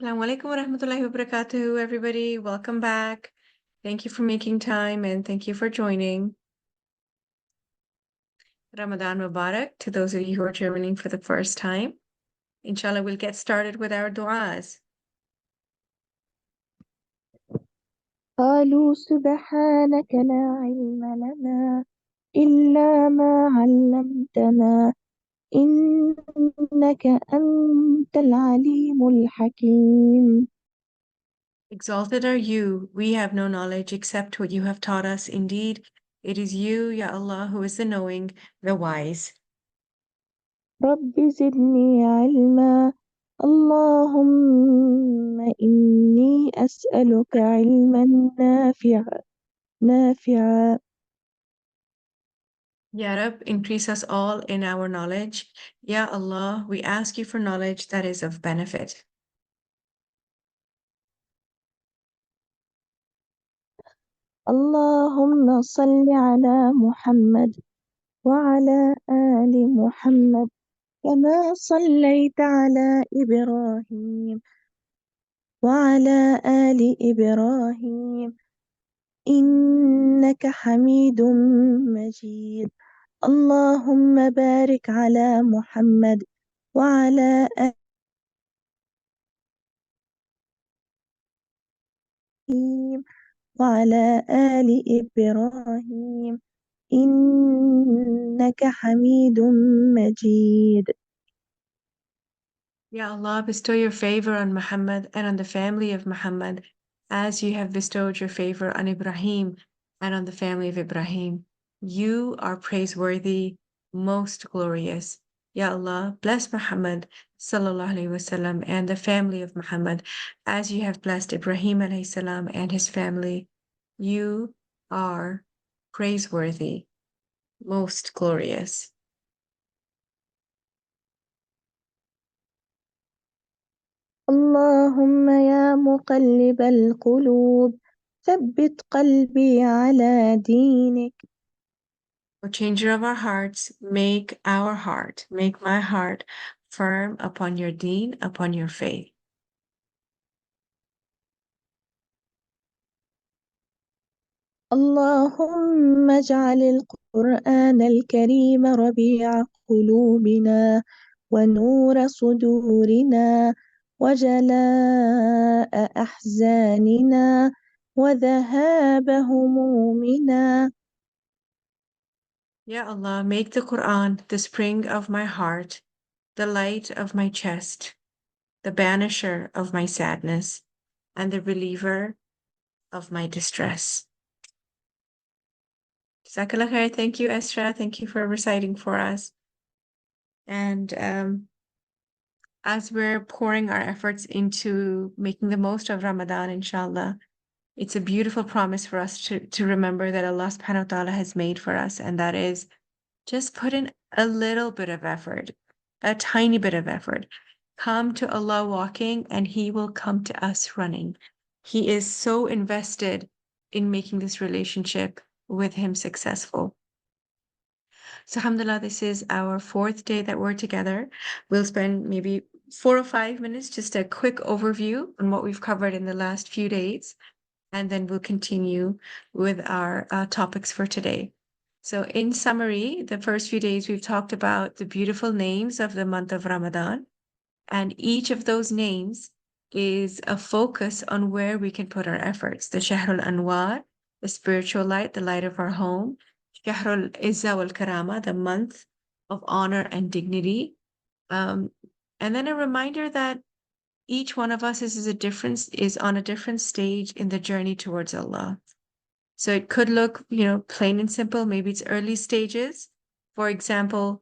Assalamu alaikum wa rahmatullahi wa barakatuhu, everybody. Welcome back. Thank you for making time and thank you for joining. Ramadan Mubarak to those of you who are joining for the first time. Inshallah, we'll get started with our du'as. قالوا سبحانك لا علم لنا إلا ما علمتنا إنك أنت العليم الحكيم. Exalted are you. We have no knowledge except what you have taught us. Indeed, it is you, Ya Allah, who is the knowing, the wise. رب زدني علما اللهم إني أسألك علما نافعا. Ya Rab, increase us all in our knowledge. Ya Allah, we ask you for knowledge that is of benefit. اللهم صل على محمد وعلى آل محمد كما صليت على إبراهيم وعلى آل إبراهيم إنك حميد مجيد. اللهم بارك على محمد وعلى آل إبراهيم وعلى آل إبراهيم إنك حميد مجيد. Ya Allah, bestow your favor on Muhammad and on the family of Muhammad, as you have bestowed your favor on Ibrahim and on the family of Ibrahim. You are praiseworthy, most glorious. Ya Allah, bless Muhammad sallallahu alaihi wasallam and the family of Muhammad, as you have blessed Ibrahim alayhi salam and his family. You are praiseworthy, most glorious. اللهم يا مقلب القلوب ثبت قلبي على دينك. O changer of our hearts, make my heart firm upon your deen, upon your faith. اللهم اجعل القرآن الكريم ربيع قلوبنا ونور صدورنا وجلاء أحزاننا وذهاب همومنا. Ya Allah, make the Quran the spring of my heart, the light of my chest, the banisher of my sadness, and the reliever of my distress. Jazakallah khair. Thank you, Esra. Thank you for reciting for us. And as we're pouring our efforts into making the most of Ramadan, inshallah, it's a beautiful promise for us to remember that Allah subhanahu wa ta'ala has made for us, and that is just put in a little bit of effort, a tiny bit of effort. Come to Allah walking, and He will come to us running. He is so invested in making this relationship with Him successful. So, alhamdulillah, this is our fourth day that we're together. We'll spend maybe 4 or 5 minutes, just a quick overview on what we've covered in the last few days, and then we'll continue with our topics for today. So, in summary, the first few days we've talked about the beautiful names of the month of Ramadan, and each of those names is a focus on where we can put our efforts. The Shahrul Anwar, the spiritual light, the light of our home. Shahrul Izza wal Karama, the month of honor and dignity. And then a reminder that each one of us is on a different stage in the journey towards Allah. So it could look, plain and simple. Maybe it's early stages. For example,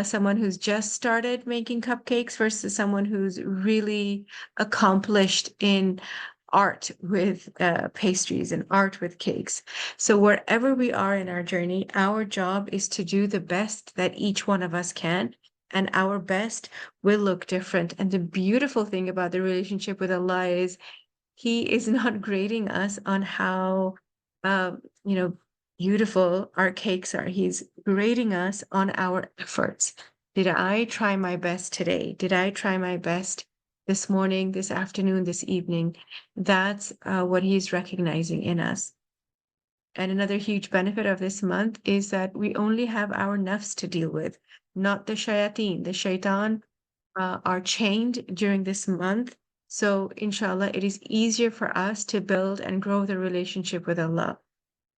someone who's just started making cupcakes versus someone who's really accomplished in art with pastries and art with cakes. So wherever we are in our journey, our job is to do the best that each one of us can, and our best will look different. And the beautiful thing about the relationship with Allah is He is not grading us on how uh, beautiful our cakes are. He's grading us on our efforts. Did I try my best today? Did I try my best this morning, this afternoon, this evening. That's what he's recognizing in us. And another huge benefit of this month is that we only have our nafs to deal with, not the shayateen. The shaitan are chained during this month. So, inshallah, it is easier for us to build and grow the relationship with Allah.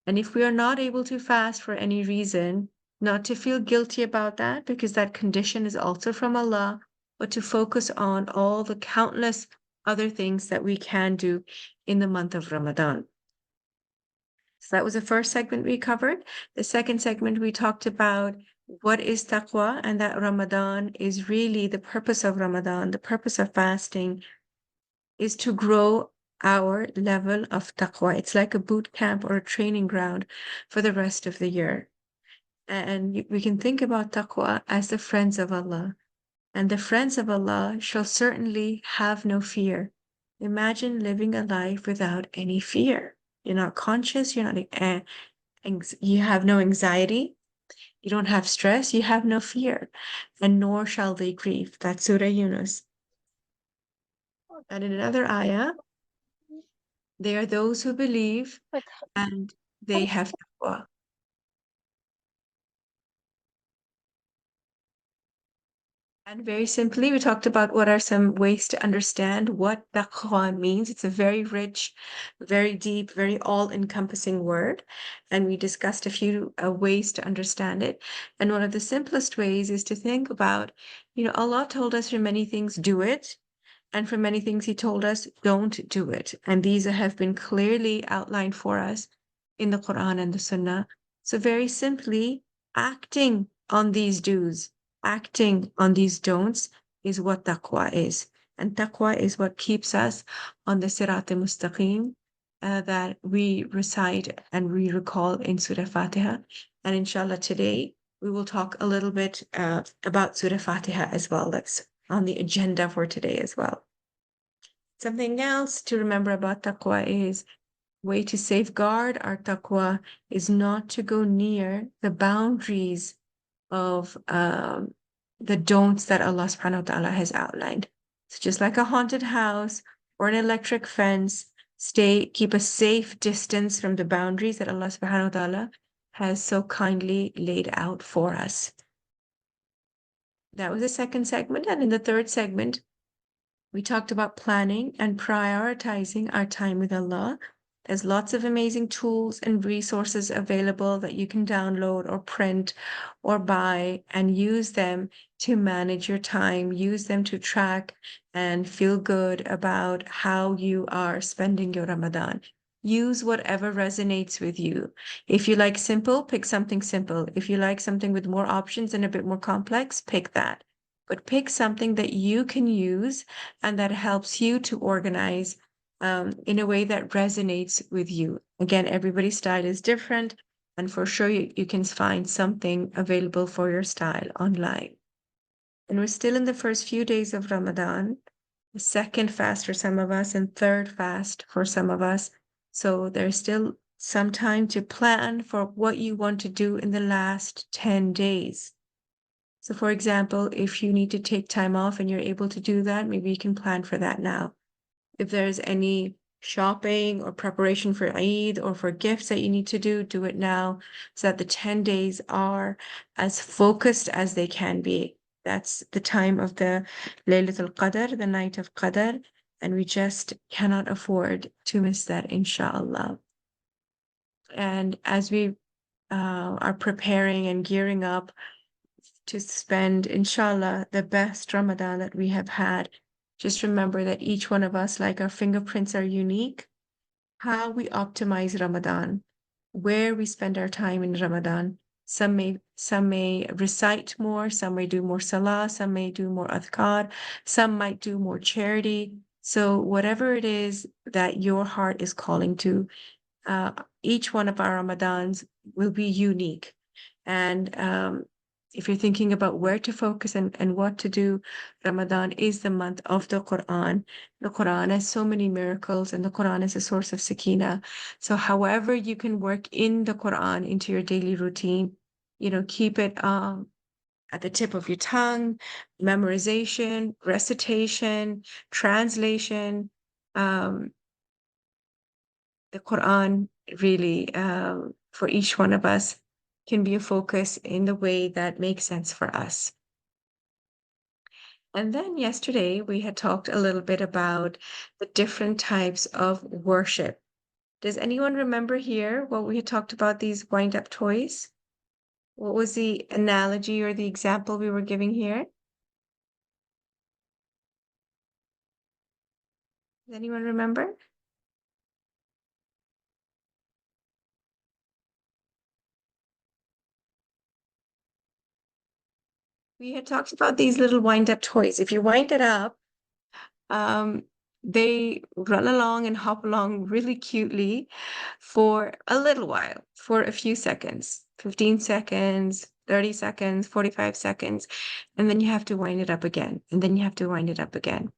And if we are not able to fast for any reason, not to feel guilty about that, because that condition is also from Allah, but to focus on all the countless other things that we can do in the month of Ramadan. So that was the first segment we covered. The second segment, we talked about what is taqwa, and that Ramadan is really the purpose of Ramadan, the purpose of fasting is to grow our level of taqwa. It's like a boot camp or a training ground for the rest of the year. And we can think about taqwa as the friends of Allah. And the friends of Allah shall certainly have no fear. Imagine living a life without any fear. You're not conscious, you're not, you have no anxiety, you don't have stress, you have no fear, and nor shall they grieve. That's Surah Yunus. And in another ayah, they are those who believe and they have taqwa. And very simply, we talked about what are some ways to understand what taqwa means. It's a very rich, very deep, very all-encompassing word. And we discussed a few ways to understand it. And one of the simplest ways is to think about, Allah told us for many things, do it. And for many things, he told us, don't do it. And these have been clearly outlined for us in the Quran and the Sunnah. So very simply, acting on these do's, acting on these don'ts is what taqwa is. And taqwa is what keeps us on the sirat al-mustaqim that we recite and we recall in Surah Fatiha. And inshallah, today we will talk a little bit about Surah Fatiha as well. That's on the agenda for today as well. Something else to remember about taqwa is way to safeguard our taqwa is not to go near the boundaries of the don'ts that Allah subhanahu wa ta'ala has outlined. So just like a haunted house or an electric fence, keep a safe distance from the boundaries that Allah subhanahu wa ta'ala has so kindly laid out for us. That was the second segment. And in the third segment, we talked about planning and prioritizing our time with Allah. There's lots of amazing tools and resources available that you can download or print or buy and use them to manage your time, use them to track and feel good about how you are spending your Ramadan. Use whatever resonates with you. If you like simple, pick something simple. If you like something with more options and a bit more complex, pick that. But pick something that you can use and that helps you to organize in a way that resonates with you. Again, everybody's style is different, and for sure you can find something available for your style online. And we're still in the first few days of Ramadan, the second fast for some of us and third fast for some of us. So there's still some time to plan for what you want to do in the last 10 days. So for example, if you need to take time off and you're able to do that, maybe you can plan for that now. If there's any shopping or preparation for Eid or for gifts that you need to do it now so that the 10 days are as focused as they can be. That's the time of the Laylatul Qadr, the night of Qadr, and we just cannot afford to miss that, inshallah. And as we are preparing and gearing up to spend, inshallah, the best Ramadan that we have had, just remember that each one of us, like our fingerprints are unique. How we optimize Ramadan, where we spend our time in Ramadan. Some may recite more, some may do more salah, some may do more adhkar, some might do more charity. So whatever it is that your heart is calling to, each one of our Ramadans will be unique. And if you're thinking about where to focus and what to do, Ramadan is the month of the Quran. The Quran has so many miracles, and the Quran is a source of sakina. So however you can work in the Quran into your daily routine, keep it at the tip of your tongue, memorization, recitation, translation. The Quran really, for each one of us, can be a focus in the way that makes sense for us. And then yesterday we had talked a little bit about the different types of worship. Does anyone remember here what we had talked about these wind-up toys? What was the analogy or the example we were giving here? Does anyone remember? We had talked about these little wind-up toys. If you wind it up, um, they run along and hop along really cutely for a little while, for a few seconds, 15 seconds, 30 seconds, 45 seconds, and then you have to wind it up again, and then you have to wind it up again.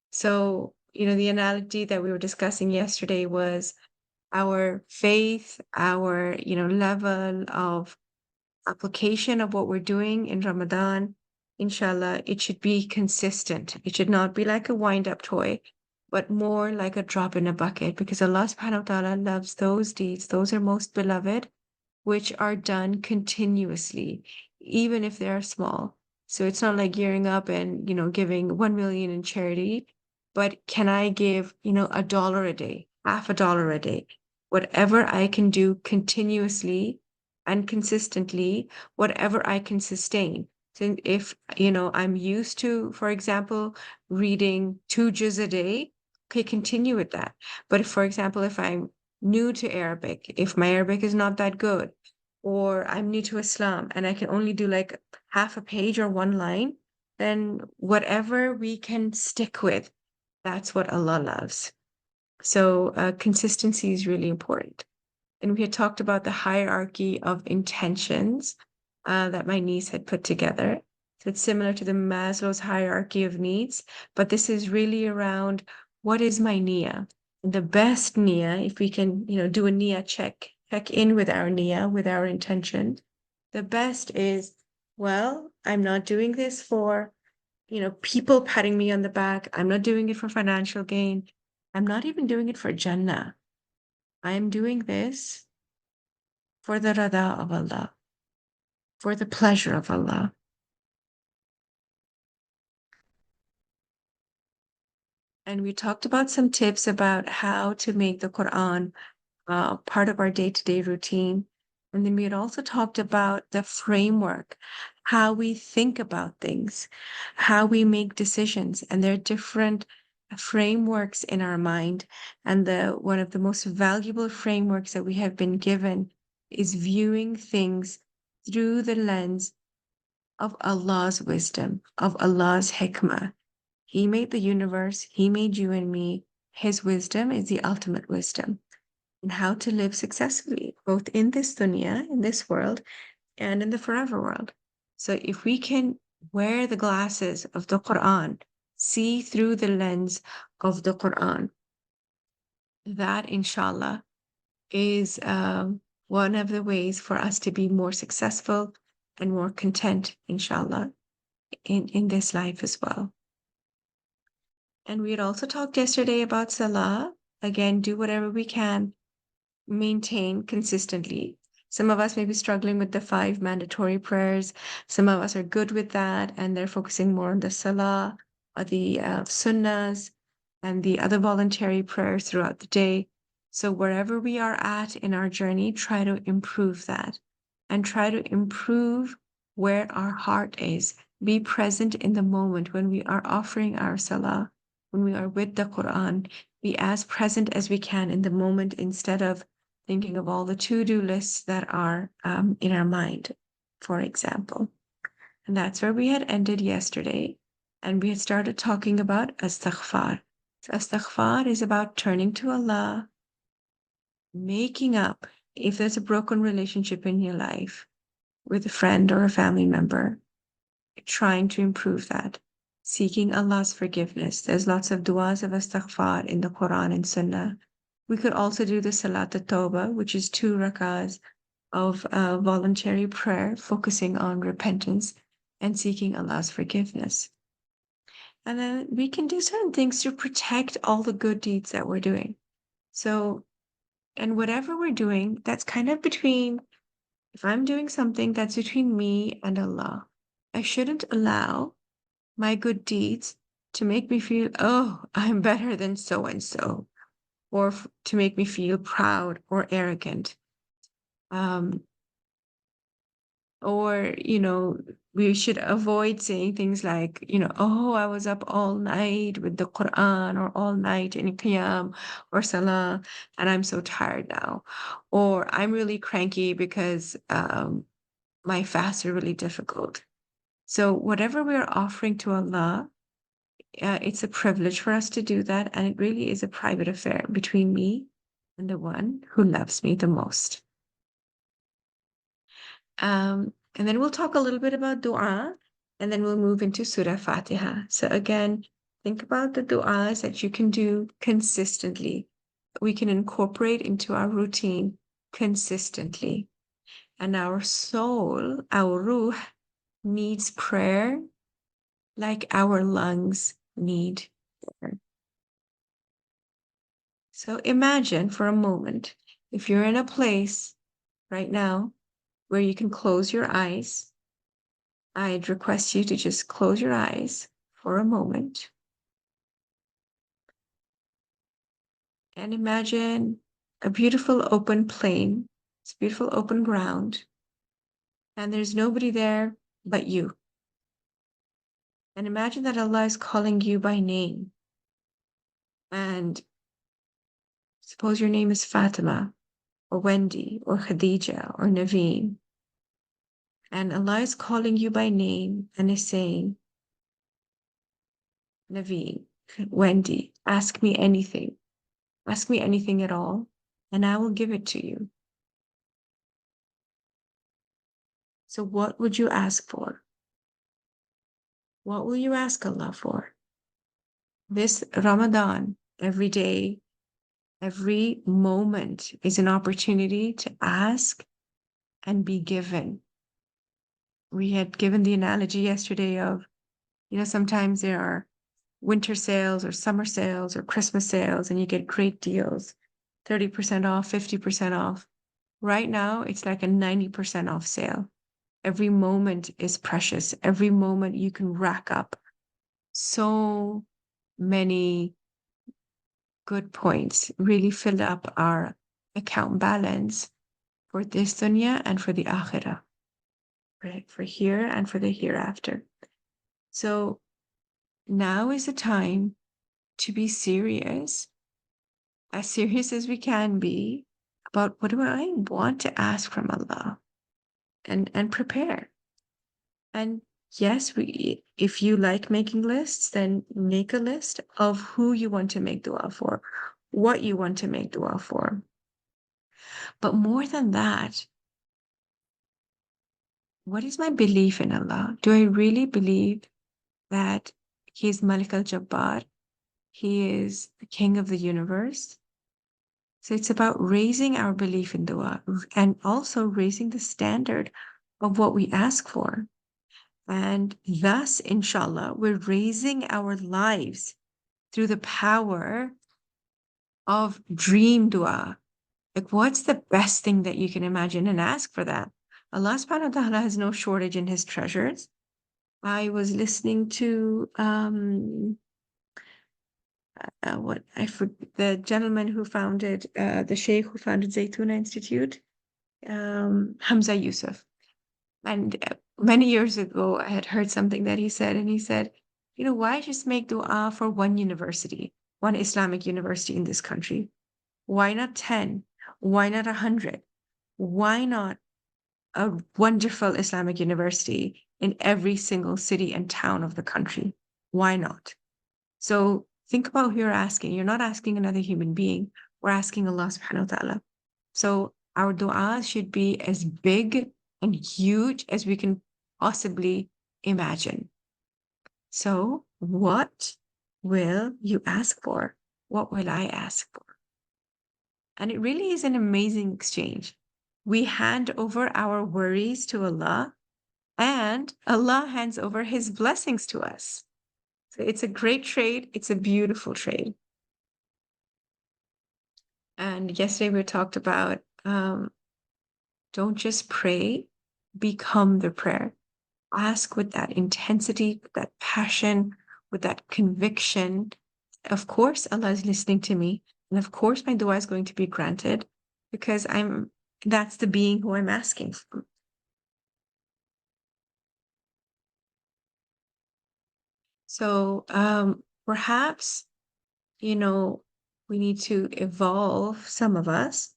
So, the analogy that we were discussing yesterday was our faith, our, level of application of what we're doing in Ramadan. Inshallah, it should be consistent. It should not be like a wind-up toy, but more like a drop in a bucket, because Allah subhanahu wa ta'ala loves those deeds. Those are most beloved, which are done continuously, even if they're small. So it's not like gearing up and, giving 1 million in charity, but can I give, $1 a day, half a dollar a day, whatever I can do continuously and consistently, whatever I can sustain. So if, I'm used to, for example, reading 2 juz a day, okay, continue with that. But if, for example, if I'm new to Arabic, if my Arabic is not that good, or I'm new to Islam and I can only do like half a page or 1 line, then whatever we can stick with, that's what Allah loves. So consistency is really important. And we had talked about the hierarchy of intentions that my niece had put together. So it's similar to the Maslow's hierarchy of needs, but this is really around what is my niyyah? The best niyyah, if we can, do a niyyah check in with our niyyah, with our intention. The best is, well, I'm not doing this for, people patting me on the back. I'm not doing it for financial gain. I'm not even doing it for Jannah. I'm doing this for the rada of Allah, for the pleasure of Allah. And we talked about some tips about how to make the Quran part of our day-to-day routine. And then we had also talked about the framework, how we think about things, how we make decisions, and there are different frameworks in our mind. And one of the most valuable frameworks that we have been given is viewing things through the lens of Allah's wisdom, of Allah's hikmah. He made the universe, He made you and me. His wisdom is the ultimate wisdom, and how to live successfully, both in this dunya, in this world, and in the forever world. So if we can wear the glasses of the Quran, see through the lens of the Quran, that inshallah is one of the ways for us to be more successful and more content, inshallah, in this life as well. And we had also talked yesterday about salah. Again, do whatever we can, maintain consistently. Some of us may be struggling with the 5 mandatory prayers. Some of us are good with that, and they're focusing more on the salah, or the sunnahs, and the other voluntary prayers throughout the day. So wherever we are at in our journey, try to improve that, and try to improve where our heart is. Be present in the moment when we are offering our salah, when we are with the Quran. Be as present as we can in the moment, instead of thinking of all the to-do lists that are in our mind, for example. And that's where we had ended yesterday. And we had started talking about astaghfar. So astaghfar is about turning to Allah, making up if there's a broken relationship in your life with a friend or a family member, trying to improve that, seeking Allah's forgiveness. There's lots of du'as of astaghfar in the Quran and Sunnah. We could also do the Salat al-Tawbah, which is 2 rakahs of voluntary prayer, focusing on repentance and seeking Allah's forgiveness. And then we can do certain things to protect all the good deeds that we're doing. So, and whatever we're doing, that's kind of between, if I'm doing something that's between me and Allah, I shouldn't allow my good deeds to make me feel, oh, I'm better than so and so, or to make me feel proud or arrogant. Or, we should avoid saying things like, oh, I was up all night with the Quran or all night in Qiyam or Salah, and I'm so tired now. Or I'm really cranky because my fasts are really difficult. So whatever we're offering to Allah, it's a privilege for us to do that. And it really is a private affair between me and the one who loves me the most. And then we'll talk a little bit about dua, and then we'll move into Surah Fatiha. So again, think about the du'as that you can do consistently. We can incorporate into our routine consistently. And our soul, our ruh, needs prayer like our lungs need air. So imagine for a moment, if you're in a place right now where you can close your eyes, I'd request you to just close your eyes for a moment and imagine a beautiful open plain. It's beautiful open ground, and there's nobody there but you. And imagine that Allah is calling you by name. And suppose your name is Fatima, or Wendy, or Khadija, or Naveen. And Allah is calling you by name and is saying, Naveen, Wendy, ask me anything. Ask me anything at all, and I will give it to you. So what would you ask for? What will you ask Allah for? This Ramadan, every day, every moment is an opportunity to ask and be given. We had given the analogy yesterday of, sometimes there are winter sales or summer sales or Christmas sales, and you get great deals, 30% off, 50% off. Right now, it's like a 90% off sale. Every moment is precious. Every moment you can rack up so many good points, really fill up our account balance for this dunya and for the akhirah, right? For here and for the hereafter. So now is the time to be serious, as serious as we can be, about what do I want to ask from Allah, and prepare. And yes, if you like making lists, then make a list of who you want to make dua for, what you want to make dua for. But more than that, what is my belief in Allah? Do I really believe that He is Malik al-Jabbar? He is the King of the universe? So it's about raising our belief in dua and also raising the standard of what we ask for. And thus, inshallah, we're raising our lives through the power of dream dua. Like, what's the best thing that you can imagine, and ask for that? Allah subhanahu wa ta'ala has no shortage in his treasures. I was listening to the gentleman who founded the sheikh who founded Zaytuna Institute, Hamza Yusuf. And many years ago, I had heard something that he said, and he said, why just make dua for one university, one Islamic university in this country? Why not 10? Why not 100? Why not a wonderful Islamic university in every single city and town of the country? Why not? So think about who you're asking. You're not asking another human being. We're asking Allah subhanahu wa ta'ala. So our dua should be as big and huge as we can possibly imagine. So what will you ask for? What will I ask for? And it really is an amazing exchange. We hand over our worries to Allah, and Allah hands over his blessings to us. So it's a great trade. It's a beautiful trade. And yesterday we talked about don't just pray, become the prayer. Ask with that intensity, with that passion, with that conviction. Of course, Allah is listening to me. And of course, my dua is going to be granted because that's the being who I'm asking from. So perhaps, we need to evolve, some of us,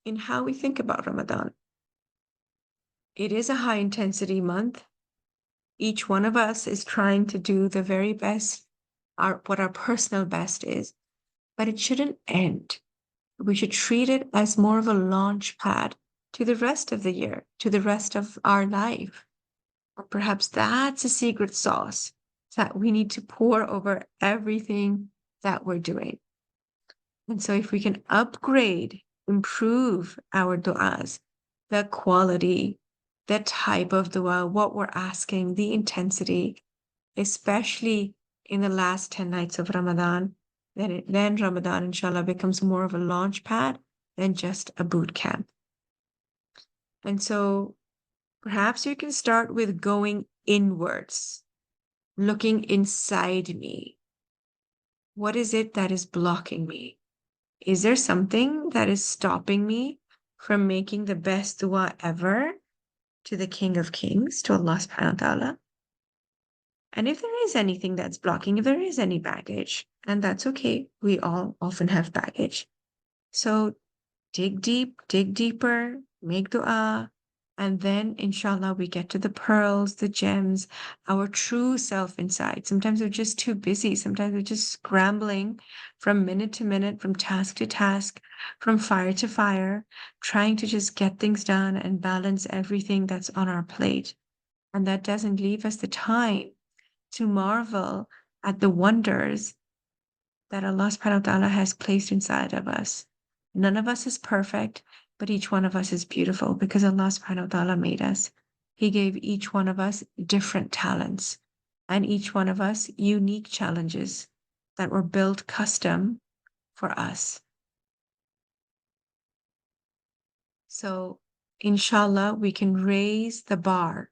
in how we think about Ramadan. It is a high intensity month. Each one of us is trying to do the very best, what our personal best is, but it shouldn't end. We should treat it as more of a launch pad to the rest of the year, to the rest of our life. Or perhaps that's a secret sauce that we need to pour over everything that we're doing. And so if we can upgrade, improve our du'as, the quality, the type of dua, what we're asking, the intensity, especially in the last 10 nights of Ramadan, then Ramadan, inshallah, becomes more of a launch pad than just a boot camp. And so perhaps you can start with going inwards, looking inside me. What is it that is blocking me? Is there something that is stopping me from making the best dua ever to the King of Kings, to Allah subhanahu wa ta'ala? And if there is anything that's blocking, if there is any baggage, and that's okay, we all often have baggage. So dig deep, dig deeper, make dua, and then inshallah we get to the pearls, the gems, our true self inside. Sometimes we're just too busy. Sometimes we're just scrambling from minute to minute, from task to task, from fire to fire, trying to just get things done and balance everything that's on our plate. And that doesn't leave us the time to marvel at the wonders that Allah subhanahu wa ta'ala has placed inside of us. None of us is perfect, but each one of us is beautiful because Allah subhanahu wa ta'ala made us. He gave each one of us different talents and each one of us unique challenges that were built custom for us. So inshallah, we can raise the bar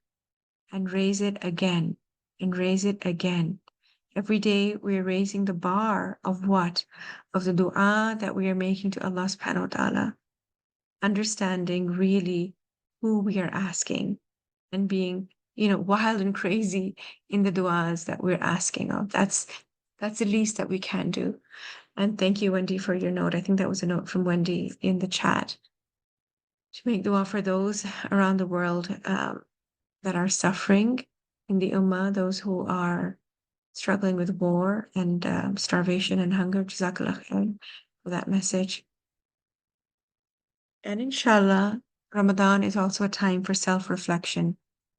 and raise it again and raise it again. Every day we're raising the bar of what? Of the dua that we are making to Allah subhanahu wa ta'ala. Understanding really who we are asking and being, wild and crazy in the duas that we're asking of. That's the least that we can do. And thank you, Wendy, for your note. I think that was a note from Wendy in the chat. To make dua for those around the world that are suffering in the ummah, those who are struggling with war and starvation and hunger. Jazakallah khair for that message. And inshallah, Ramadan is also a time for self-reflection,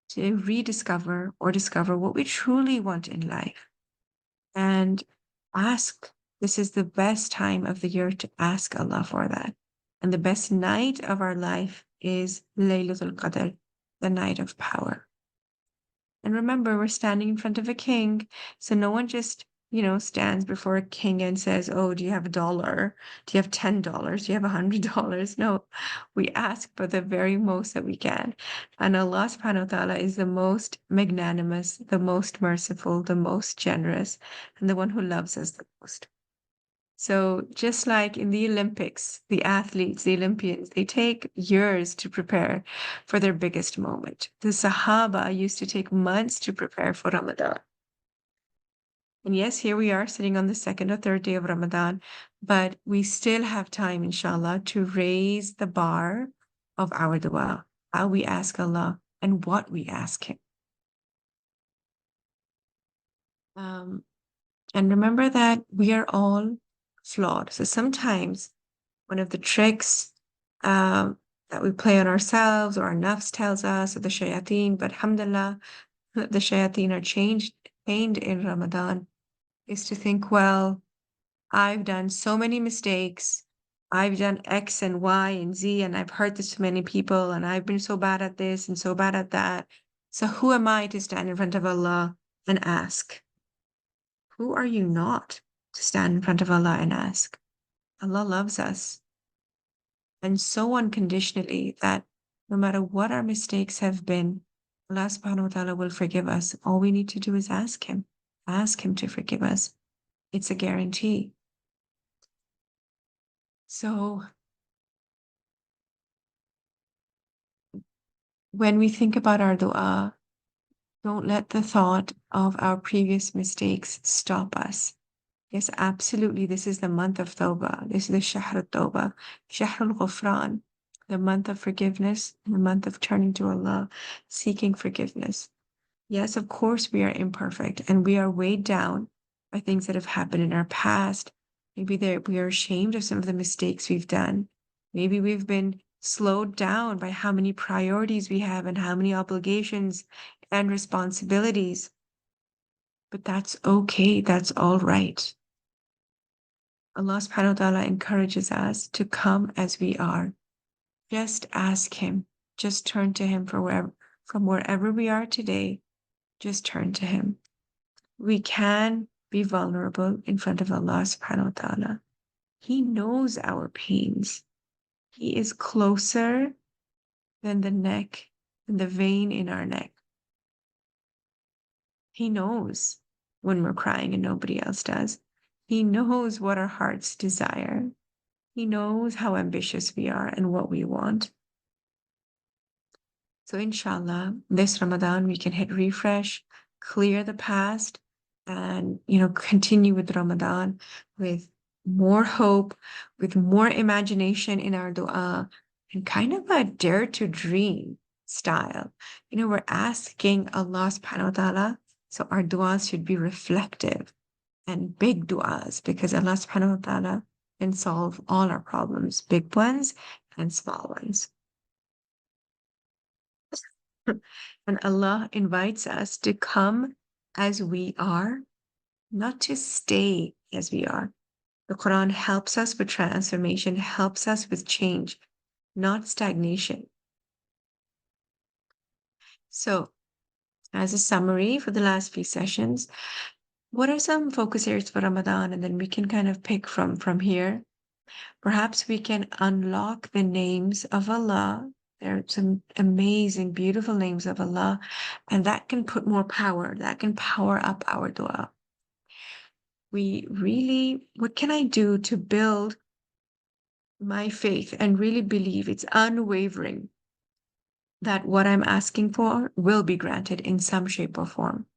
to rediscover or discover what we truly want in life. And this is the best time of the year to ask Allah for that. And the best night of our life is Laylatul Qadr, the night of power. And remember, we're standing in front of a king. So no one just, stands before a king and says, oh, do you have $1? Do you have $10? Do you have $100? No, we ask for the very most that we can. And Allah subhanahu wa ta'ala is the most magnanimous, the most merciful, the most generous, and the one who loves us the most. So just like in the Olympics, the athletes, the Olympians, they take years to prepare for their biggest moment. The Sahaba used to take months to prepare for Ramadan. And yes, here we are sitting on the second or third day of Ramadan, but we still have time, inshallah, to raise the bar of our dua, how we ask Allah and what we ask Him. And remember that we are all flawed. So sometimes one of the tricks that we play on ourselves or our nafs tells us, or the shayateen, but alhamdulillah, the shayateen are chained in Ramadan, is to think, well, I've done so many mistakes. I've done X and Y and Z, and I've hurt this to many people, and I've been so bad at this and so bad at that. So who am I to stand in front of Allah and ask? Who are you not to stand in front of Allah and ask? Allah loves us, and so unconditionally that no matter what our mistakes have been, Allah subhanahu wa ta'ala will forgive us. All we need to do is ask Him to forgive us. It's a guarantee. So when we think about our dua, don't let the thought of our previous mistakes stop us. Yes, absolutely. This is the month of Tawbah. This is the Shahr al-Tawbah, Shahr al-Ghufran, the month of forgiveness, the month of turning to Allah, seeking forgiveness. Yes, of course, we are imperfect and we are weighed down by things that have happened in our past. Maybe we are ashamed of some of the mistakes we've done. Maybe we've been slowed down by how many priorities we have and how many obligations and responsibilities. But that's okay. That's all right. Allah subhanahu wa ta'ala encourages us to come as we are. Just ask Him. Just turn to Him from wherever we are today. Just turn to Him. We can be vulnerable in front of Allah subhanahu wa ta'ala. He knows our pains. He is closer than the neck, than the vein in our neck. He knows when we're crying and nobody else does. He knows what our hearts desire. He knows how ambitious we are and what we want. So inshallah, this Ramadan, we can hit refresh, clear the past, and, continue with Ramadan with more hope, with more imagination in our dua, and kind of a dare to dream style. We're asking Allah subhanahu wa ta'ala, so our duas should be reflective and big duas, because Allah subhanahu wa ta'ala can solve all our problems, big ones and small ones. And Allah invites us to come as we are, not to stay as we are. The Quran helps us with transformation, helps us with change, not stagnation. So, as a summary for the last few sessions, what are some focus areas for Ramadan? And then we can kind of pick from here. Perhaps we can unlock the names of Allah. There are some amazing, beautiful names of Allah, and that can put more power, that can power up our dua. What can I do to build my faith and really believe it's unwavering that what I'm asking for will be granted in some shape or form?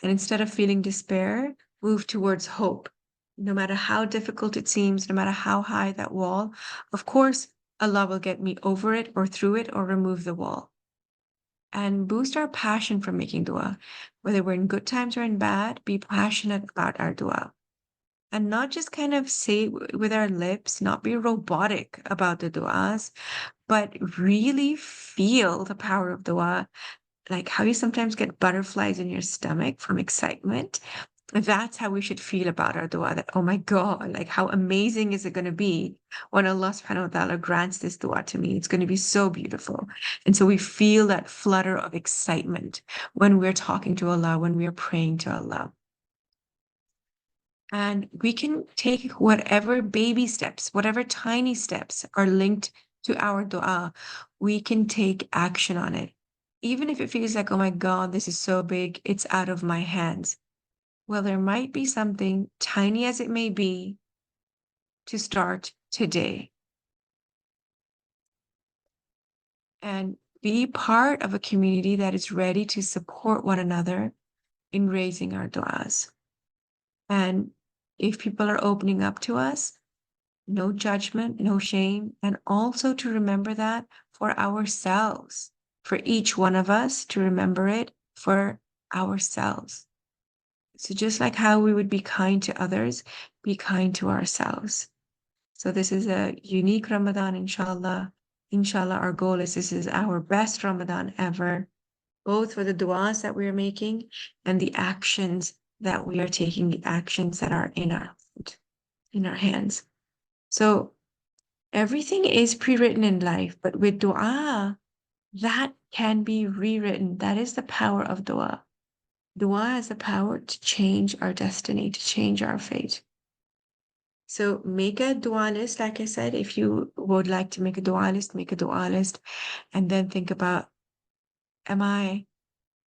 And instead of feeling despair, move towards hope. No matter how difficult it seems, no matter how high that wall, of course, Allah will get me over it or through it or remove the wall. And boost our passion for making dua. Whether we're in good times or in bad, be passionate about our dua. And not just kind of say with our lips, not be robotic about the duas, but really feel the power of dua. Like how you sometimes get butterflies in your stomach from excitement. That's how we should feel about our dua, that, oh my God, like how amazing is it going to be when Allah subhanahu wa ta'ala grants this dua to me? It's going to be so beautiful. And so we feel that flutter of excitement when we're talking to Allah, when we are praying to Allah. And we can take whatever baby steps, whatever tiny steps are linked to our dua, we can take action on it. Even if it feels like, oh my God, this is so big, it's out of my hands. Well, there might be something, tiny as it may be, to start today. And be part of a community that is ready to support one another in raising our duas. And if people are opening up to us, no judgment, no shame, and also to remember that for ourselves, for each one of us to remember it for ourselves. So just like how we would be kind to others, be kind to ourselves. So this is a unique Ramadan, inshallah. Inshallah, our goal is this is our best Ramadan ever, both for the du'as that we are making and the actions that we are taking, the actions that are in our hands. So Everything is pre-written in life, but with dua, that can be rewritten. That is the power of dua. Dua has the power to change our destiny, to change our fate. So make a dua list. Like I said, if you would like to make a dua list, make a dua list, and then think about, am I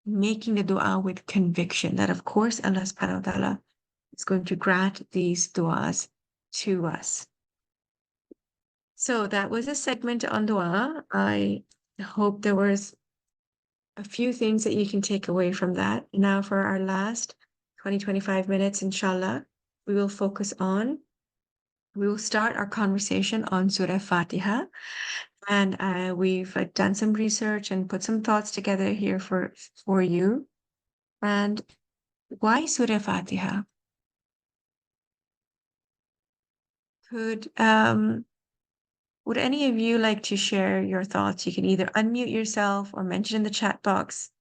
making the dua with conviction that, of course, Allah subhanahu wa ta'ala is going to grant these duas to us. So that was a segment on dua. I hope there was a few things that you can take away from that. Now for our last 25 minutes, inshallah, we will we will start our conversation on Surah Fatiha. And we've done some research and put some thoughts together here for you. And why Surah Fatiha? Would any of you like to share your thoughts? You can either unmute yourself or mention in the chat box.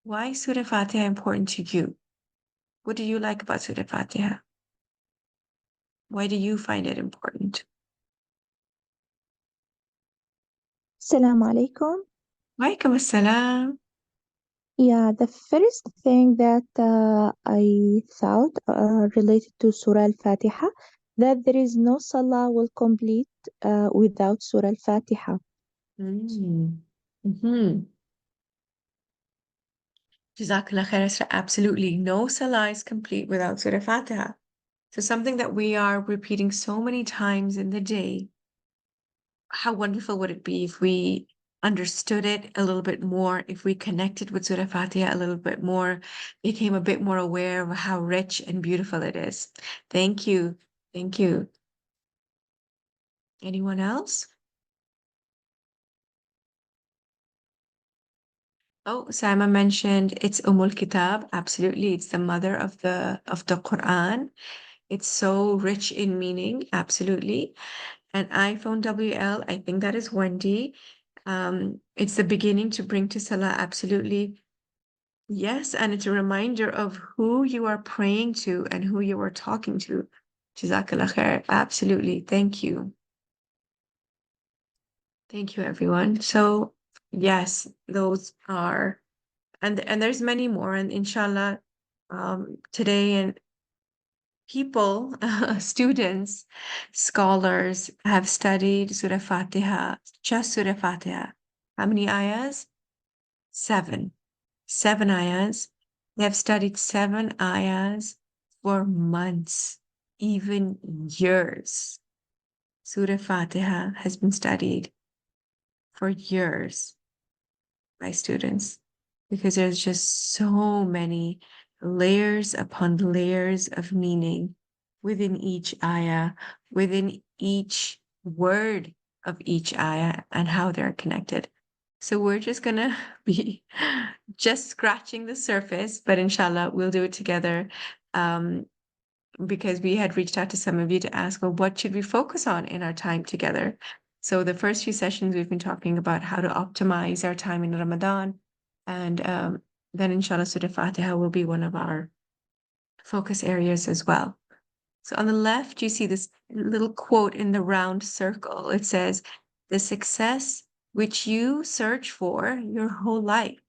Why Surah Fatiha important to you? What do you like about Surah Fatiha? Why do you find it important? Assalamu alaikum. Walaikum assalam. Yeah, the first thing that I thought related to Surah Al-Fatiha, that there is no salah will complete without Surah Al-Fatiha. Mm. Mm-hmm. Jazakallah khair, Asra. Absolutely. No salah is complete without Surah Fatiha. So something that we are repeating so many times in the day, how wonderful would it be if we understood it a little bit more, if we connected with Surah Fatiha a little bit more, became a bit more aware of how rich and beautiful it is. Thank you. Thank you. Anyone else? Oh, Simon mentioned it's Kitab. Absolutely. It's the mother of the Quran. It's so rich in meaning. Absolutely. And iPhone WL, I think that is Wendy. It's the beginning to bring to Salah. Absolutely. Yes, and it's a reminder of who you are praying to and who you are talking to. Jazakallah khair. Absolutely. Thank you. Thank you, everyone. So, yes, those are, and there's many more. And inshallah, today and people, students, scholars have studied Surah Fatiha, just Surah Fatiha. How many ayahs? 7. 7 ayahs. They have studied 7 ayahs for months, even years. Surah Fatiha has been studied for years by students because there's just so many layers upon layers of meaning within each ayah, within each word of each ayah, and how they're connected. So we're just gonna be just scratching the surface, but inshallah, we'll do it together. Because we had reached out to some of you to ask, well, what should we focus on in our time together? So the first few sessions, we've been talking about how to optimize our time in Ramadan. And then inshallah, Surah Fatiha will be one of our focus areas as well. So on the left, you see this little quote in the round circle. It says, the success which you search for your whole life.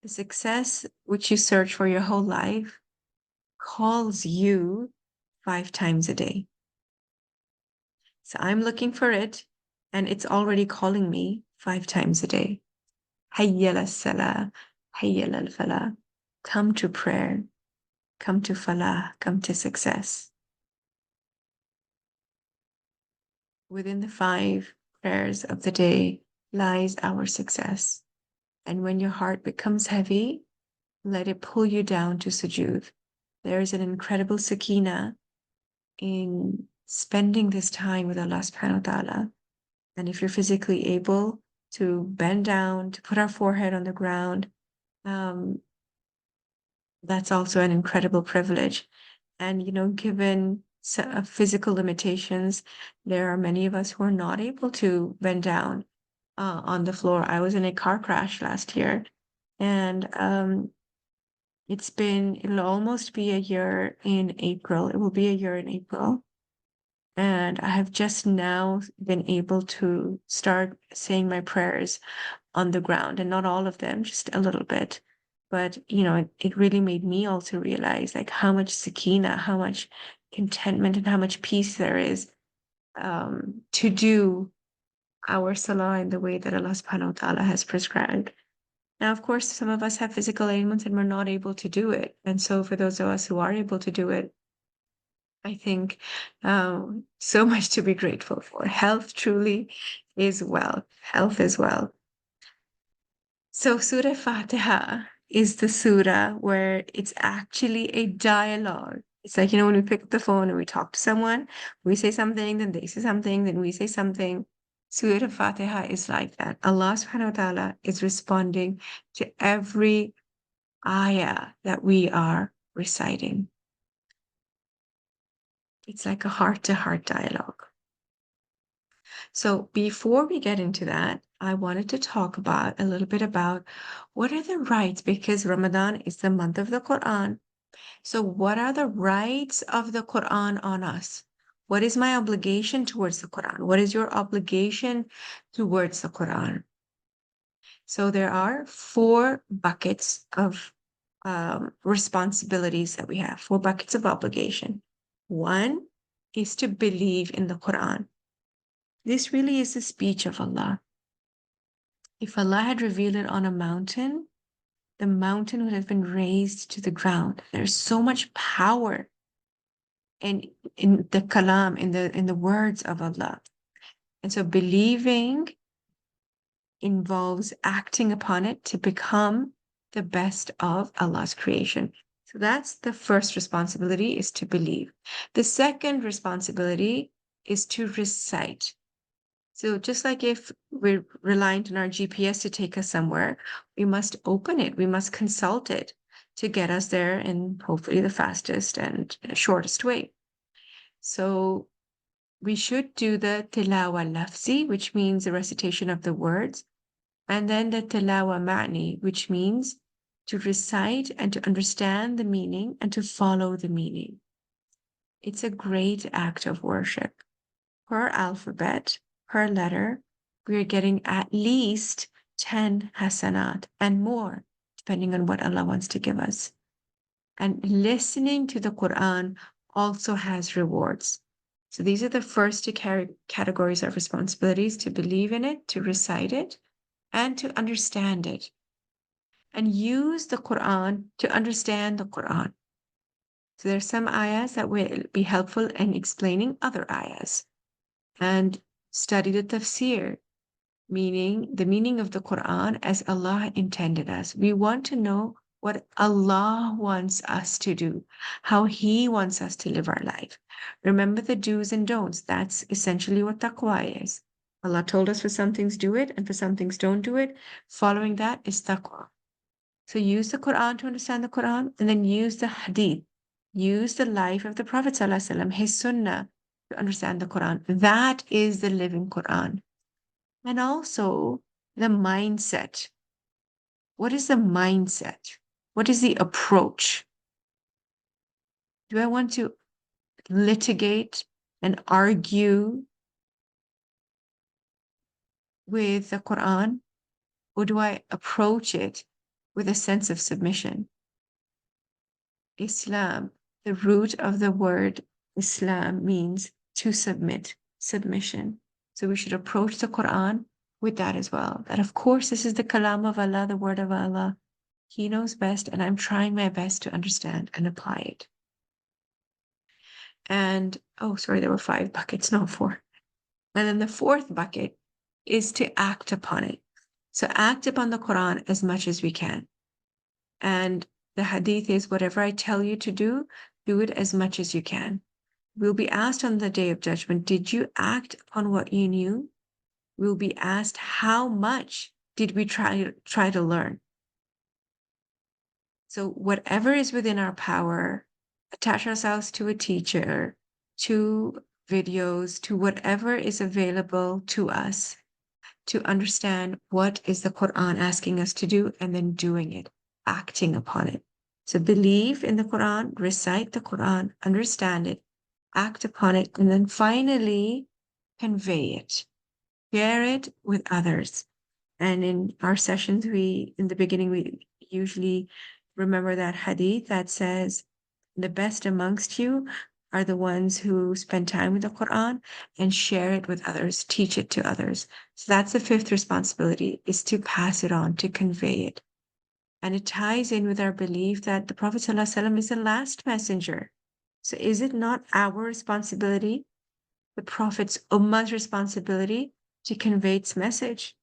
The success which you search for your whole life calls you 5 times a day. So I'm looking for it, and it's already calling me 5 times a day. Hayya al-salah, hayya al-falah. Come to prayer, come to falah, come to success. Within the 5 prayers of the day lies our success. And when your heart becomes heavy, let it pull you down to sujood. There is an incredible sakina in spending this time with Allah subhanahu wa ta'ala. And if you're physically able to bend down, to put our forehead on the ground, that's also an incredible privilege. And, given physical limitations, there are many of us who are not able to bend down on the floor. I was in a car crash last year, and it'll almost be a year in April. It will be a year in April. And I have just now been able to start saying my prayers on the ground, and not all of them, just a little bit. But, it really made me also realize like how much sakina, how much contentment and how much peace there is to do our salah in the way that Allah subhanahu wa ta'ala has prescribed. Now, of course, some of us have physical ailments and we're not able to do it. And so for those of us who are able to do it, I think so much to be grateful for. Health truly is wealth. Health is wealth. So Surah Fatiha is the surah where it's actually a dialogue. It's like, when we pick up the phone and we talk to someone, we say something, then they say something, then we say something. Surah Fatiha is like that. Allah subhanahu wa ta'ala is responding to every ayah that we are reciting. It's like a heart-to-heart dialogue. So before we get into that, I wanted to talk about a little bit about what are the rights, because Ramadan is the month of the Quran. So what are the rights of the Quran on us? What is my obligation towards the Quran? What is your obligation towards the Quran? So there are 4 buckets of responsibilities that we have, 4 buckets of obligation. One is to believe in the Quran. This really is the speech of Allah. If Allah had revealed it on a mountain, the mountain would have been razed to the ground. There's so much power in the kalam, in the words of Allah. And so believing involves acting upon it to become the best of Allah's creation. So that's the first responsibility, is to believe. The second responsibility is to recite. So just like if we're reliant on our GPS to take us somewhere, we must open it, we must consult it to get us there in hopefully the fastest and shortest way. So we should do the tilawa lafzi, which means the recitation of the words, and then the tilawa ma'ni, which means to recite and to understand the meaning and to follow the meaning. It's a great act of worship. Per alphabet, per letter, we are getting at least 10 hasanat and more, depending on what Allah wants to give us. And listening to the Quran also has rewards. So these are the first 2 categories of responsibilities: to believe in it, to recite it, and to understand it. And use the Quran to understand the Quran. So there are some ayahs that will be helpful in explaining other ayahs. And study the tafsir, meaning the meaning of the Quran as Allah intended us. We want to know what Allah wants us to do, how He wants us to live our life. Remember the do's and don'ts. That's essentially what taqwa is. Allah told us for some things do it, and for some things don't do it. Following that is taqwa. So use the Quran to understand the Quran, and then use the hadith. Use the life of the Prophet ﷺ, his sunnah, to understand the Quran. That is the living Quran. And also the mindset. What is the mindset? What is the approach? Do I want to litigate and argue with the Quran? Or do I approach it with a sense of submission? Islam, the root of the word Islam means to submit, submission. So we should approach the Quran with that as well. That of course, this is the kalam of Allah, the word of Allah. He knows best, and I'm trying my best to understand and apply it. And, oh, sorry, there were 5 buckets, not 4. And then the 4th bucket is to act upon it. So act upon the Quran as much as we can. And the hadith is, whatever I tell you to do it as much as you can. We'll be asked on the Day of Judgment, did you act upon what you knew? We'll be asked, how much did we try to learn? So whatever is within our power, attach ourselves to a teacher, to videos, to whatever is available to us to understand what is the Quran asking us to do, and then doing it, acting upon it. So believe in the Quran, recite the Quran, understand it, act upon it, and then finally convey it, share it with others. And in our sessions, in the beginning, we usually remember that hadith that says, the best amongst you are the ones who spend time with the Quran and share it with others, teach it to others. So that's the fifth responsibility, is to pass it on, to convey it. And it ties in with our belief that the Prophet ﷺ is the last messenger. So is it not our responsibility, the Prophet's ummah's responsibility, to convey its message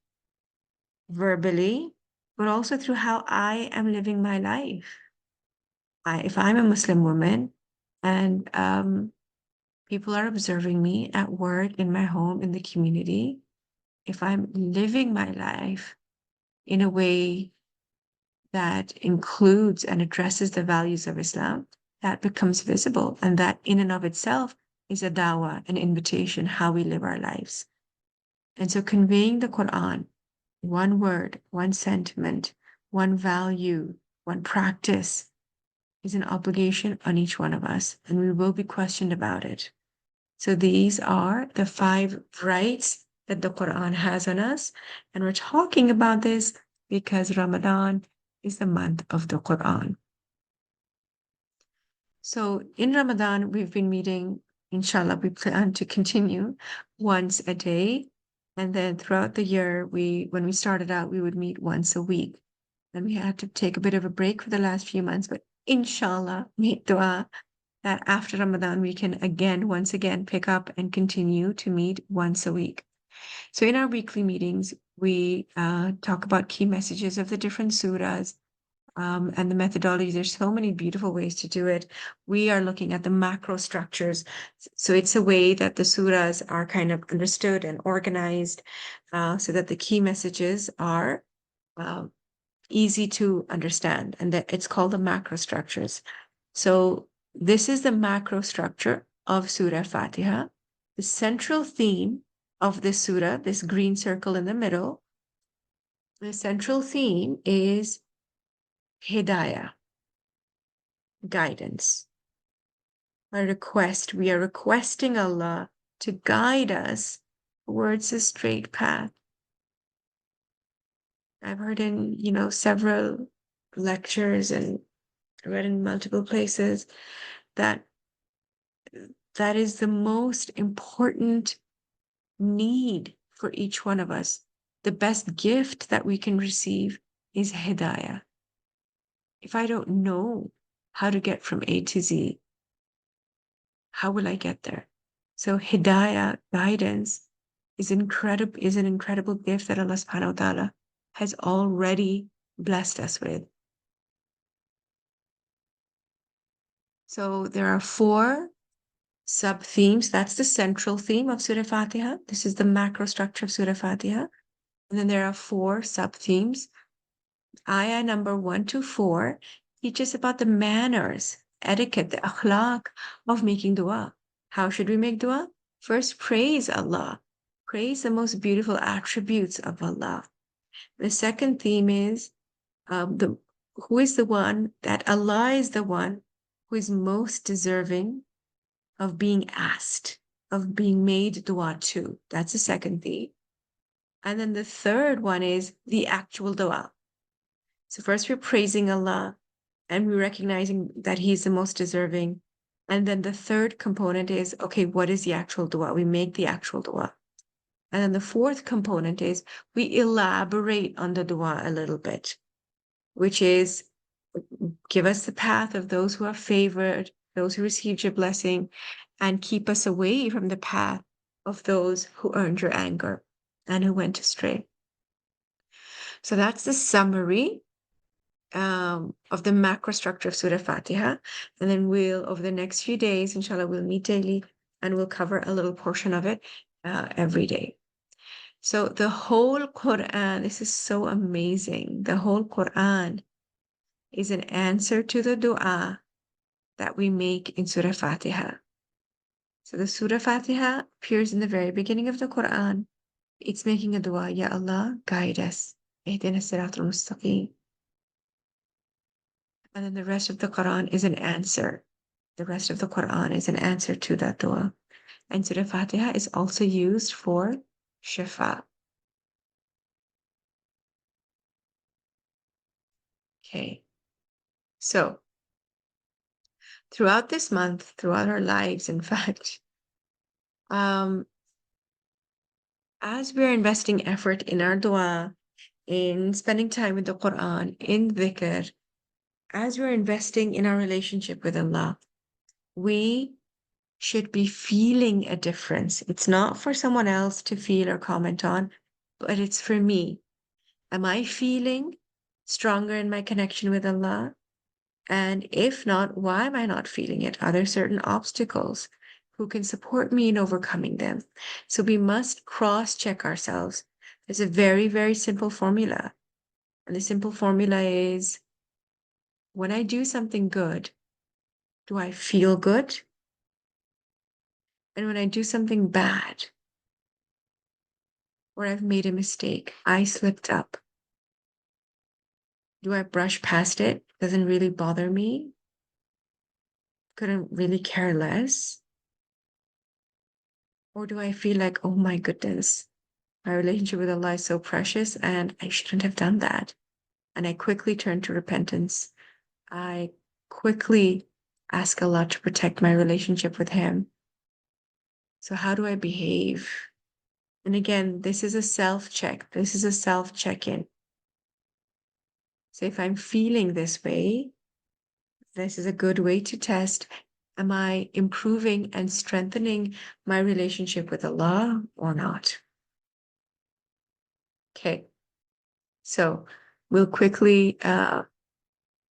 verbally, but also through how I am living my life? If I'm a Muslim woman and people are observing me at work, in my home, in the community, if I'm living my life in a way that includes and addresses the values of Islam, that becomes visible. And that in and of itself is a dawah, an invitation, how we live our lives. And so conveying the Quran, one word, one sentiment, one value, one practice, is an obligation on each one of us, and we will be questioned about it. So these are the 5 rights that the Quran has on us, and we're talking about this because Ramadan is the month of the Quran. So in Ramadan, we've been meeting, inshallah, we plan to continue once a day. And then throughout the year, when we started out, we would meet once a week. And we had to take a bit of a break for the last few months, but inshallah, meet dua, that after Ramadan, we can once again pick up and continue to meet once a week. So in our weekly meetings, we talk about key messages of the different surahs, and the methodology. There's so many beautiful ways to do it. We are looking at the macro structures. So it's a way that the surahs are kind of understood and organized, so that the key messages are easy to understand, and that it's called the macro structures. So this is the macro structure of Surah Fatiha. The central theme of this surah, this green circle in the middle, the central theme is Hidayah, guidance. We are requesting Allah to guide us towards a straight path. I've heard in, several lectures and read in multiple places that is the most important need for each one of us. The best gift that we can receive is Hidayah. If I don't know how to get from A to Z, how will I get there? So Hidayah, guidance, is an incredible gift that Allah subhanahu wa ta'ala has already blessed us with. So there are 4 sub-themes. That's the central theme of Surah Fatiha. This is the macro structure of Surah Fatiha. And then there are 4 sub-themes. Ayah number 1 to 4 teaches about the manners, etiquette, the akhlaq of making dua. How should we make dua? First, praise Allah. Praise the most beautiful attributes of Allah. The second theme is Allah is the one who is most deserving of being asked, of being made dua to. That's the second theme. And then the third one is the actual dua. So first we're praising Allah and we're recognizing that He's the most deserving. And then the third component is, okay, what is the actual dua? We make the actual dua. And then the fourth component is we elaborate on the dua a little bit, which is give us the path of those who are favored, those who received your blessing, and keep us away from the path of those who earned your anger and who went astray. So that's the summary of the macro structure of Surah Fatiha. And then over the next few days, inshallah, we'll meet daily and we'll cover a little portion of it every day. So the whole Quran, this is so amazing. The whole Quran is an answer to the dua that we make in Surah Fatiha. So the Surah Fatiha appears in the very beginning of the Quran. It's making a dua, Ya Allah, guide us. Ihdina siratal mustaqim. And then the rest of the Quran is an answer. The rest of the Quran is an answer to that dua. And Surah Fatiha is also used for shifa. Okay. So throughout this month, throughout our lives, in fact, as we're investing effort in our dua, in spending time with the Quran, in dhikr, as we're investing in our relationship with Allah, we should be feeling a difference. It's not for someone else to feel or comment on, but it's for me. Am I feeling stronger in my connection with Allah? And if not, why am I not feeling it? Are there certain obstacles? Who can support me in overcoming them? So we must cross-check ourselves. There's a very, very simple formula. And the simple formula is, when I do something good, do I feel good? And when I do something bad, or I've made a mistake, I slipped up, do I brush past it? Doesn't really bother me? Couldn't really care less? Or do I feel like, oh my goodness, my relationship with Allah is so precious and I shouldn't have done that? And I quickly turn to repentance. I quickly ask Allah to protect my relationship with Him. So how do I behave? And again, this is a self-check. This is a self-check-in. So if I'm feeling this way, this is a good way to test, am I improving and strengthening my relationship with Allah or not? Okay, so we'll quickly,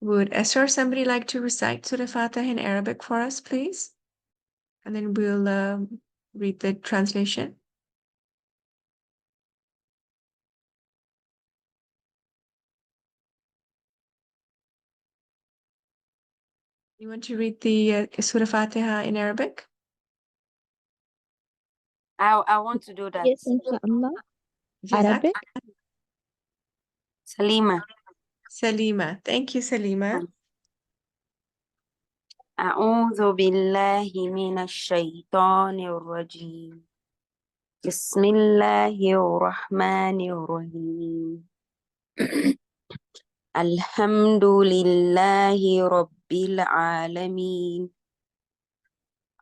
would Esther or somebody like to recite Surah Fatiha in Arabic for us, please? And then we'll read the translation. You want to read the Surah Fatiha in Arabic? I want to do that. Yes, inshallah. Jazak. Arabic. Salima. Salima. Thank you, Salima. أعوذ بالله من الشيطان الرجيم. بسم الله الرحمن الرحيم. الحمد لله رب العالمين.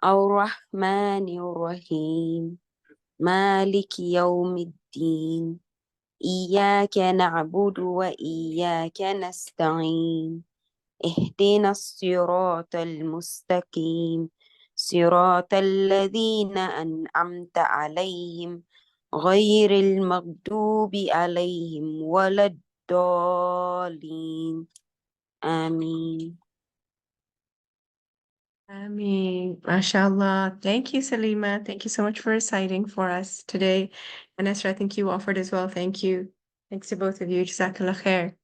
الرحمن الرحيم. مالك يوم الدين. إياك نعبد وإياك نستعين. اهدنا الصراط المستقيم. صراط الذين أنعمت عليهم غير المغضوب عليهم ولا الضالين. آمين. Ameen. MashaAllah. Thank you, Salima. Thank you so much for reciting for us today. And Esther, I think you offered as well. Thank you. Thanks to both of you. Jazakallah khair.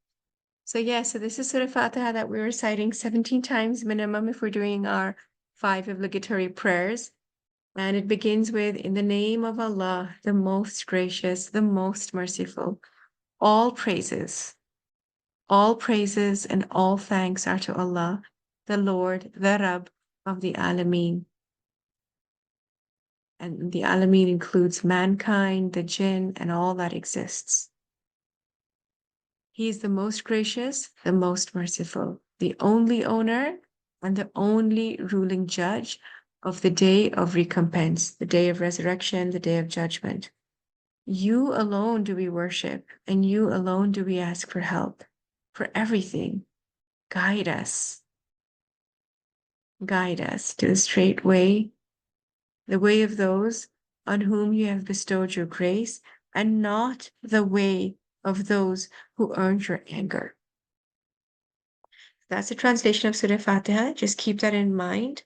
So so this is Surah Fatiha that we're reciting 17 times minimum if we're doing our 5 obligatory prayers. And it begins with, in the name of Allah, the most gracious, the most merciful. All praises and all thanks are to Allah, the Lord, the Rabb of the Alameen. And the Alameen includes mankind, the jinn, and all that exists. He is the most gracious, the most merciful, the only owner, and the only ruling judge of the day of recompense, the day of resurrection, the day of judgment. You alone do we worship, and you alone do we ask for help, for everything. Guide us to the straight way, the way of those on whom you have bestowed your grace, and not the way of those who earned your anger. That's a translation of Surah Fatiha. Just keep that in mind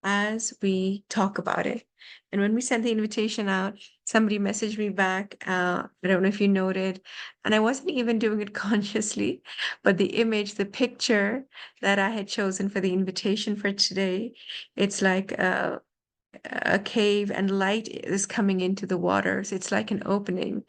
as we talk about it. And when we sent the invitation out, somebody messaged me back. I don't know if you noted, and I wasn't even doing it consciously, but the picture that I had chosen for the invitation for today, it's like a cave and light is coming into the water. So it's like an opening.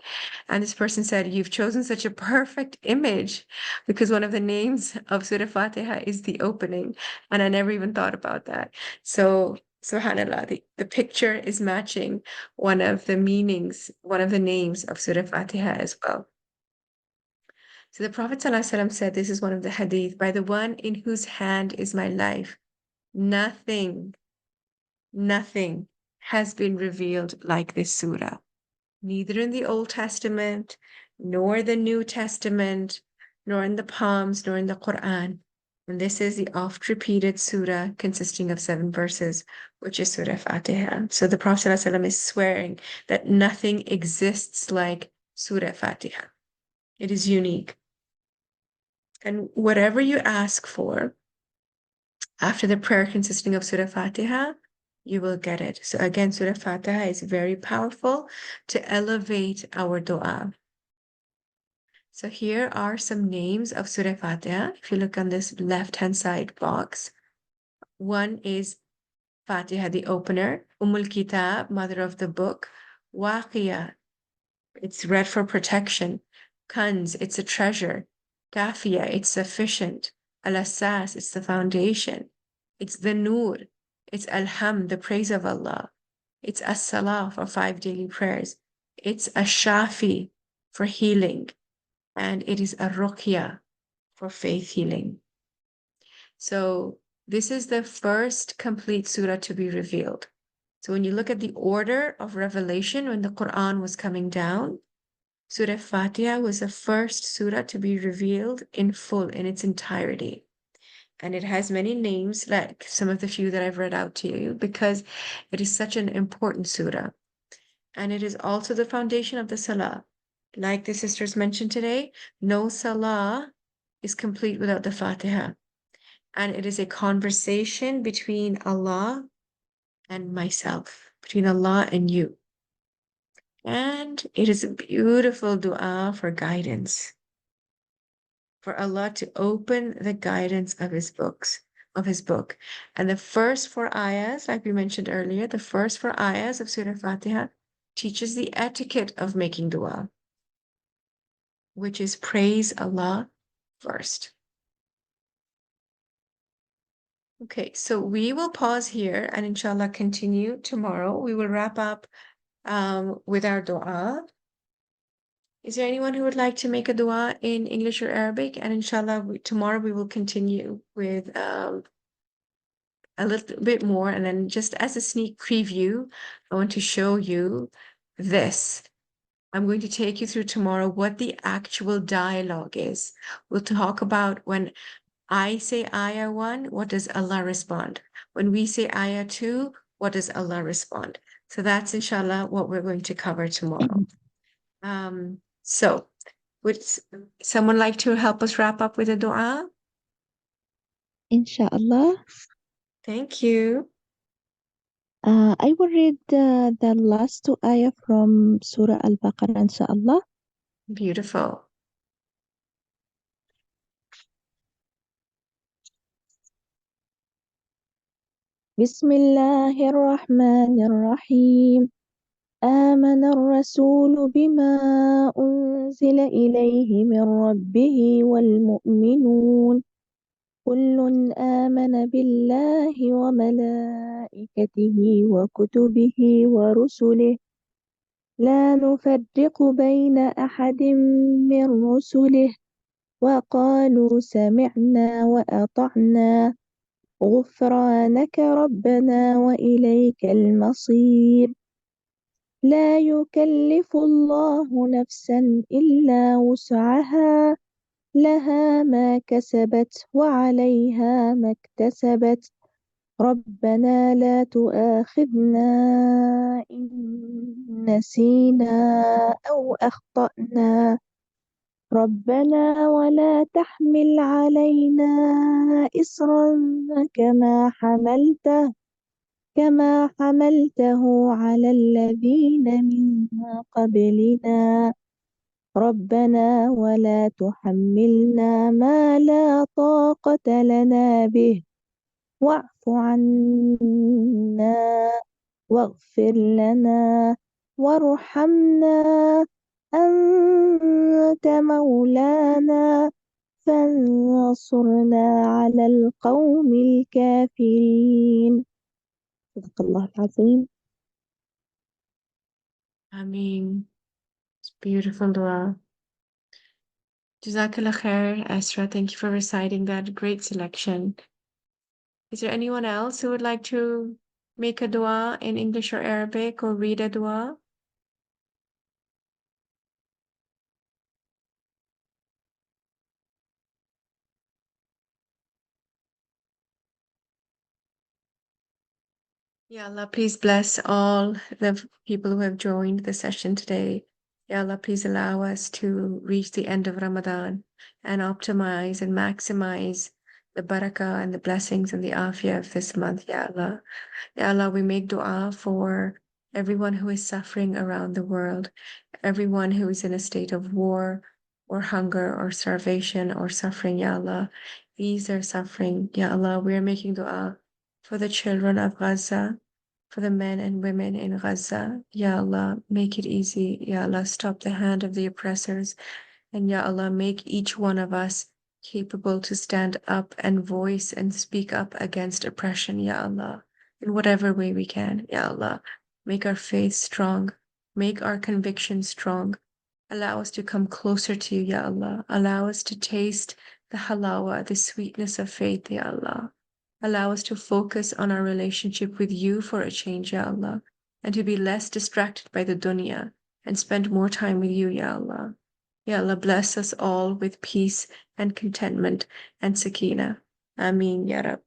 And this person said, you've chosen such a perfect image because one of the names of Surah Fatiha is the opening. And I never even thought about that. So subhanAllah, the picture is matching one of the meanings, one of the names of Surah Fatiha as well. So the Prophet ﷺ said, this is one of the hadith, by the one in whose hand is my life, nothing has been revealed like this surah, neither in the Old Testament, nor the New Testament, nor in the Psalms, nor in the Quran. And this is the oft-repeated surah consisting of 7 verses, which is Surah Fatiha. So the Prophet ﷺ is swearing that nothing exists like Surah Fatiha. It is unique. And whatever you ask for after the prayer consisting of Surah Fatiha, you will get it. So again, Surah Fatiha is very powerful to elevate our dua. So here are some names of Surah Fatiha. If you look on this left-hand side box, one is Fatiha, the opener, Kitab, mother of the book, Waqiyah, it's read for protection, Kanz, it's a treasure, Kafiya, it's sufficient, Al-Asas, it's the foundation, it's the Nur, it's Alhamd, the praise of Allah, it's As-Salah for 5 daily prayers, it's Ash-Shafi for healing, and it is Ar-Ruqya for faith healing. So this is the first complete surah to be revealed. So when you look at the order of revelation when the Quran was coming down, Surah Fatiha was the first surah to be revealed in full, in its entirety. And it has many names, like some of the few that I've read out to you, because it is such an important surah. And it is also the foundation of the salah. Like the sisters mentioned today, no salah is complete without the Fatiha. And it is a conversation between Allah and myself, between Allah and you. And it is a beautiful dua for guidance, for Allah to open the guidance of His books, of His book. And the first 4 ayahs, like we mentioned earlier, the first 4 ayahs of Surah Fatiha teaches the etiquette of making dua, which is praise Allah first. Okay, so we will pause here and inshallah continue tomorrow. We will wrap up with our dua. Is there anyone who would like to make a dua in English or Arabic? And inshallah, tomorrow we will continue with a little bit more. And then just as a sneak preview, I want to show you this. I'm going to take you through tomorrow what the actual dialogue is. We'll talk about when I say ayah 1, what does Allah respond? When we say ayah 2, what does Allah respond? So that's inshallah what we're going to cover tomorrow. So would someone like to help us wrap up with a dua? Inshallah. Thank you. I will read the last 2 ayah from Surah Al-Baqarah, inshallah. Beautiful. بسم الله الرحمن الرحيم آمن الرسول بما أنزل إليه من ربه والمؤمنون كل آمن بالله وملائكته وكتبه ورسله لا نفرق بين أحد من رسله وقالوا سمعنا وأطعنا غفرانك ربنا وإليك المصير لا يكلف الله نفسا إلا وسعها لها ما كسبت وعليها ما اكتسبت ربنا لا تؤاخذنا إن نسينا أو أخطأنا ربنا ولا تحمل علينا إصرا كما حملته على الذين من قبلنا ربنا ولا تحملنا ما لا طاقة لنا به واعف عنا واغفر لنا وارحمنا أنت مولانا فانصرنا على القوم الكافرين. صدق الله العظيم. Ameen. It's beautiful dua. Jazakallah khair, Asra. Thank you for reciting that. Great selection. Is there anyone else who would like to make a dua in English or Arabic or read a dua? Ya Allah, please bless all the people who have joined the session today. Ya Allah, please allow us to reach the end of Ramadan and optimize and maximize the barakah and the blessings and the afiyah of this month, Ya Allah. Ya Allah, we make dua for everyone who is suffering around the world, everyone who is in a state of war or hunger or starvation or suffering, Ya Allah. Ease their suffering, Ya Allah. We are making dua for the children of Gaza, for the men and women in Gaza. Ya Allah, make it easy. Ya Allah, stop the hand of the oppressors. And Ya Allah, make each one of us capable to stand up and voice and speak up against oppression, Ya Allah, in whatever way we can, Ya Allah. Make our faith strong. Make our conviction strong. Allow us to come closer to you, Ya Allah. Allow us to taste the halawa, the sweetness of faith, Ya Allah. Allow us to focus on our relationship with you for a change, Ya Allah, and to be less distracted by the dunya and spend more time with you, Ya Allah. Ya Allah, bless us all with peace and contentment and sakina. Ameen, Ya Rab.